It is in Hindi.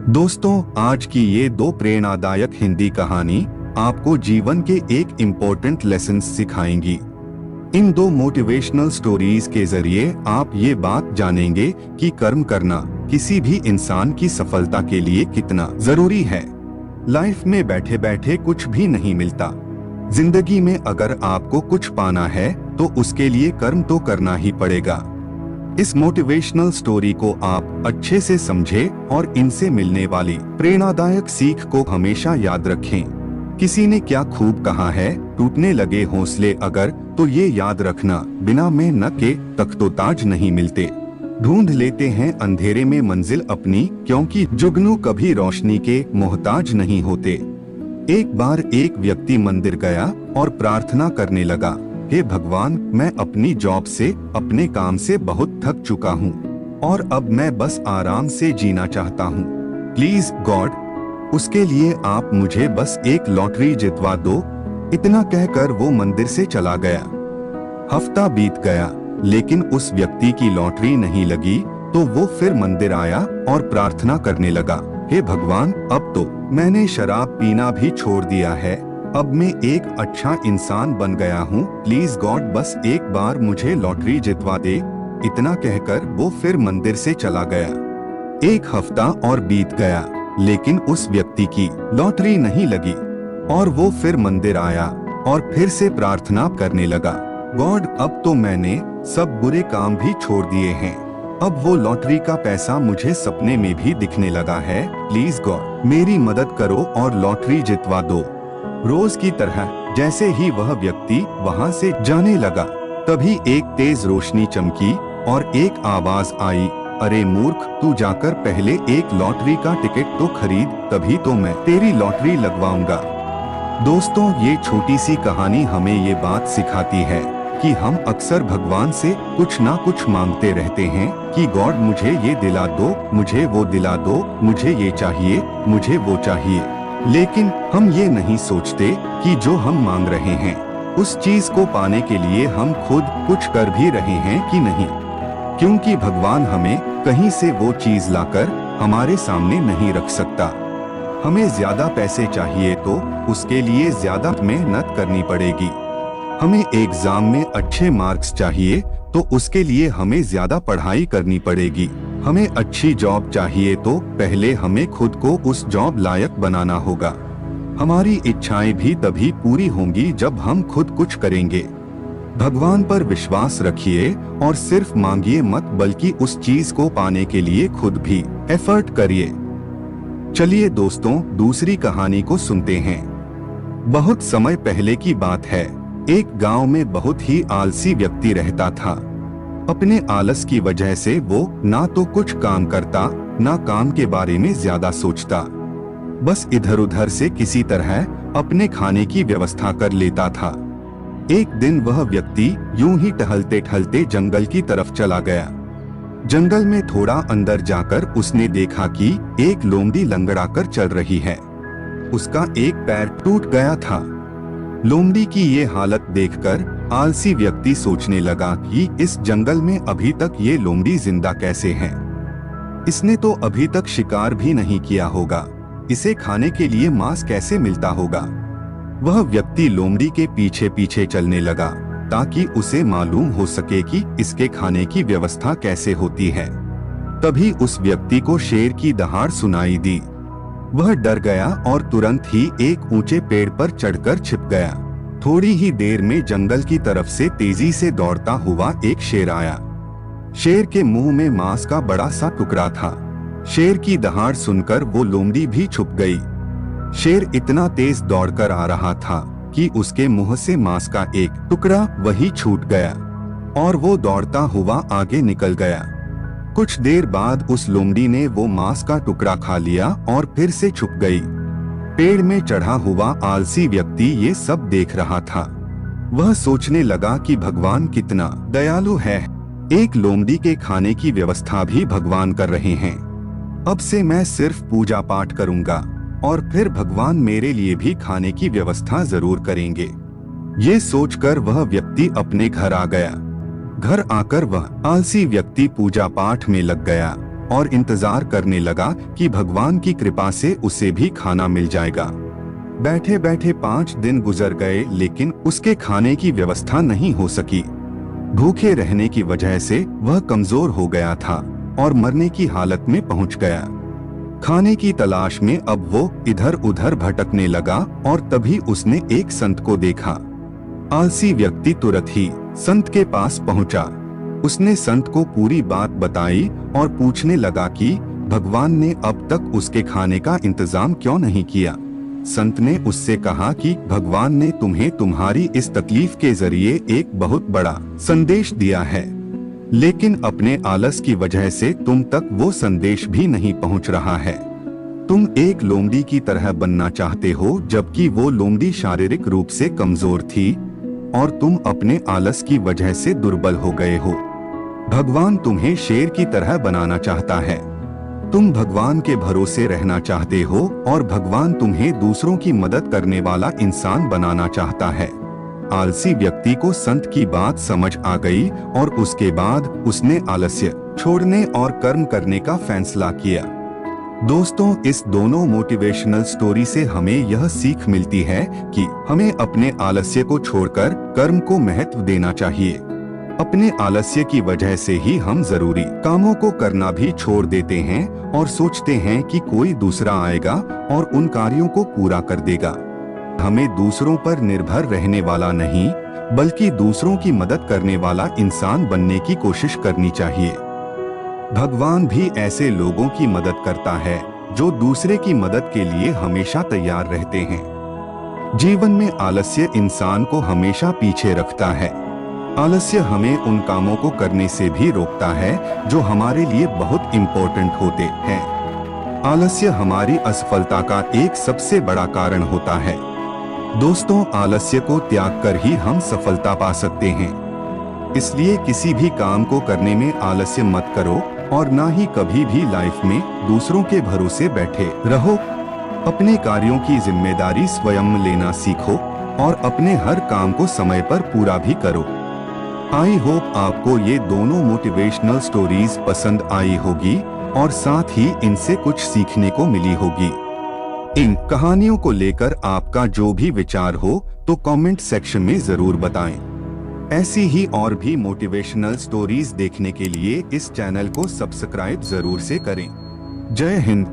दोस्तों, आज की ये दो प्रेरणादायक हिंदी कहानी आपको जीवन के एक इम्पोर्टेंट लेसन सिखाएंगी। इन दो मोटिवेशनल स्टोरीज के जरिए आप ये बात जानेंगे कि कर्म करना किसी भी इंसान की सफलता के लिए कितना जरूरी है। लाइफ में बैठे बैठे कुछ भी नहीं मिलता। जिंदगी में अगर आपको कुछ पाना है तो उसके लिए कर्म तो करना ही पड़ेगा। इस मोटिवेशनल स्टोरी को आप अच्छे से समझें और इनसे मिलने वाली प्रेरणादायक सीख को हमेशा याद रखें। किसी ने क्या खूब कहा है, टूटने लगे हौसले अगर, तो ये याद रखना, बिना मेहनत के तख्तोताज नहीं मिलते। ढूंढ लेते हैं अंधेरे में मंजिल अपनी, क्योंकि जुगनू कभी रोशनी के मोहताज नहीं होते। एक बार एक व्यक्ति मंदिर गया और प्रार्थना करने लगा, हे भगवान, मैं अपनी जॉब से, अपने काम से बहुत थक चुका हूँ और अब मैं बस आराम से जीना चाहता हूँ। प्लीज गॉड, उसके लिए आप मुझे बस एक लॉटरी जितवा दो। इतना कहकर वो मंदिर से चला गया। हफ्ता बीत गया, लेकिन उस व्यक्ति की लॉटरी नहीं लगी। तो वो फिर मंदिर आया और प्रार्थना करने लगा, हे भगवान, अब तो मैंने शराब पीना भी छोड़ दिया है। अब मैं एक अच्छा इंसान बन गया हूँ। प्लीज गॉड, बस एक बार मुझे लॉटरी जितवा दे। इतना कहकर वो फिर मंदिर से चला गया। एक हफ्ता और बीत गया, लेकिन उस व्यक्ति की लॉटरी नहीं लगी और वो फिर मंदिर आया और फिर से प्रार्थना करने लगा, गॉड, अब तो मैंने सब बुरे काम भी छोड़ दिए हैं। अब वो लॉटरी का पैसा मुझे सपने में भी दिखने लगा है। प्लीज गॉड, मेरी मदद करो और लॉटरी जितवा दो। रोज की तरह जैसे ही वह व्यक्ति वहां से जाने लगा, तभी एक तेज रोशनी चमकी और एक आवाज आई, अरे मूर्ख, तू जाकर पहले एक लॉटरी का टिकट तो खरीद, तभी तो मैं तेरी लॉटरी लगवाऊंगा। दोस्तों, ये छोटी सी कहानी हमें ये बात सिखाती है कि हम अक्सर भगवान से कुछ ना कुछ मांगते रहते हैं कि गॉड, मुझे ये दिला दो, मुझे वो दिला दो, मुझे ये चाहिए, मुझे वो चाहिए। लेकिन हम ये नहीं सोचते कि जो हम मांग रहे हैं उस चीज को पाने के लिए हम खुद कुछ कर भी रहे हैं कि नहीं, क्योंकि भगवान हमें कहीं से वो चीज लाकर हमारे सामने नहीं रख सकता। हमें ज्यादा पैसे चाहिए तो उसके लिए ज्यादा मेहनत करनी पड़ेगी। हमें एग्जाम में अच्छे मार्क्स चाहिए तो उसके लिए हमें ज्यादा पढ़ाई करनी पड़ेगी। हमें अच्छी जॉब चाहिए तो पहले हमें खुद को उस जॉब लायक बनाना होगा। हमारी इच्छाएं भी तभी पूरी होंगी जब हम खुद कुछ करेंगे। भगवान पर विश्वास रखिए और सिर्फ मांगिए मत, बल्कि उस चीज को पाने के लिए खुद भी एफर्ट करिए। चलिए दोस्तों, दूसरी कहानी को सुनते हैं। बहुत समय पहले की बात है। एक गांव में बहुत ही आलसी व्यक्ति रहता था। अपने आलस की वजह से वो ना तो कुछ काम करता, ना काम के बारे में ज्यादा सोचता। बस इधर उधर से किसी तरह अपने खाने की व्यवस्था कर लेता था। एक दिन वह व्यक्ति यूं ही टहलते टहलते जंगल की तरफ चला गया। जंगल में थोड़ा अंदर जाकर उसने देखा कि एक लोमड़ी लंगड़ा कर चल रही है। उसका एक पैर टूट गया था। लोमड़ी की ये हालत देखकर आलसी व्यक्ति सोचने लगा कि इस जंगल में अभी तक ये लोमड़ी जिंदा कैसे है। इसने तो अभी तक शिकार भी नहीं किया होगा। इसे खाने के लिए मांस कैसे मिलता होगा। वह व्यक्ति लोमड़ी के पीछे पीछे चलने लगा ताकि उसे मालूम हो सके कि इसके खाने की व्यवस्था कैसे होती है। तभी उस व्यक्ति को शेर की दहाड़ सुनाई दी। वह डर गया और तुरंत ही एक ऊंचे पेड़ पर चढ़कर छिप गया। थोड़ी ही देर में जंगल की तरफ से तेजी से दौड़ता हुआ एक शेर आया। शेर के मुंह में मांस का बड़ा सा टुकड़ा था। शेर की दहाड़ सुनकर वो लोमड़ी भी छुप गई। शेर इतना तेज दौड़कर आ रहा था कि उसके मुंह से मांस का एक टुकड़ा वही छूट गया और वो दौड़ता हुआ आगे निकल गया। कुछ देर बाद उस लोमड़ी ने वो मांस का टुकड़ा खा लिया और फिर से छुप गई। पेड़ में चढ़ा हुआ आलसी व्यक्ति ये सब देख रहा था। वह सोचने लगा कि भगवान कितना दयालु है। एक लोमड़ी के खाने की व्यवस्था भी भगवान कर रहे हैं। अब से मैं सिर्फ पूजा पाठ करूंगा और फिर भगवान मेरे लिए भी खाने की व्यवस्था जरूर करेंगे। ये सोचकर वह व्यक्ति अपने घर आ गया। घर आकर वह आलसी व्यक्ति पूजा पाठ में लग गया और इंतजार करने लगा कि भगवान की कृपा से उसे भी खाना मिल जाएगा। बैठे बैठे 5 दिन गुजर गए, लेकिन उसके खाने की व्यवस्था नहीं हो सकी। भूखे रहने की वजह से वह कमजोर हो गया था और मरने की हालत में पहुंच गया। खाने की तलाश में अब वो इधर उधर भटकने लगा और तभी उसने एक संत को देखा। आलसी व्यक्ति तुरंत ही संत के पास पहुंचा। उसने संत को पूरी बात बताई और पूछने लगा कि भगवान ने अब तक उसके खाने का इंतजाम क्यों नहीं किया। संत ने उससे कहा कि भगवान ने तुम्हें तुम्हारी इस तकलीफ के जरिए एक बहुत बड़ा संदेश दिया है, लेकिन अपने आलस की वजह से तुम तक वो संदेश भी नहीं पहुंच रहा है। तुम एक लोमड़ी की तरह बनना चाहते हो, जबकि वो लोमड़ी शारीरिक रूप से कमजोर थी और तुम अपने आलस की वजह से दुर्बल हो गए हो। भगवान तुम्हें शेर की तरह बनाना चाहता है। तुम भगवान के भरोसे रहना चाहते हो और भगवान तुम्हें दूसरों की मदद करने वाला इंसान बनाना चाहता है। आलसी व्यक्ति को संत की बात समझ आ गई और उसके बाद उसने आलस्य छोड़ने और कर्म करने का फैसला किया। दोस्तों, इस दोनों मोटिवेशनल स्टोरी से हमें यह सीख मिलती है कि हमें अपने आलस्य को छोड़कर कर्म को महत्व देना चाहिए। अपने आलस्य की वजह से ही हम जरूरी कामों को करना भी छोड़ देते हैं और सोचते हैं कि कोई दूसरा आएगा और उन कार्यों को पूरा कर देगा। हमें दूसरों पर निर्भर रहने वाला नहीं, बल्कि दूसरों की मदद करने वाला इंसान बनने की कोशिश करनी चाहिए। भगवान भी ऐसे लोगों की मदद करता है जो दूसरे की मदद के लिए हमेशा तैयार रहते हैं। जीवन में आलस्य इंसान को हमेशा पीछे रखता है। आलस्य हमें उन कामों को करने से भी रोकता है जो हमारे लिए बहुत इम्पोर्टेंट होते हैं। आलस्य हमारी असफलता का एक सबसे बड़ा कारण होता है। दोस्तों, आलस्य को त्याग कर ही हम सफलता पा सकते हैं। इसलिए किसी भी काम को करने में आलस्य मत करो और ना ही कभी भी लाइफ में दूसरों के भरोसे बैठे रहो। अपने कार्यों की जिम्मेदारी स्वयं लेना सीखो और अपने हर काम को समय पर पूरा भी करो। आई होप आपको ये दोनों मोटिवेशनल स्टोरीज पसंद आई होगी और साथ ही इनसे कुछ सीखने को मिली होगी। इन कहानियों को लेकर आपका जो भी विचार हो तो कमेंट सेक्शन में जरूर बताएं। ऐसी ही और भी मोटिवेशनल स्टोरीज देखने के लिए इस चैनल को सब्सक्राइब जरूर से करें। जय हिंद।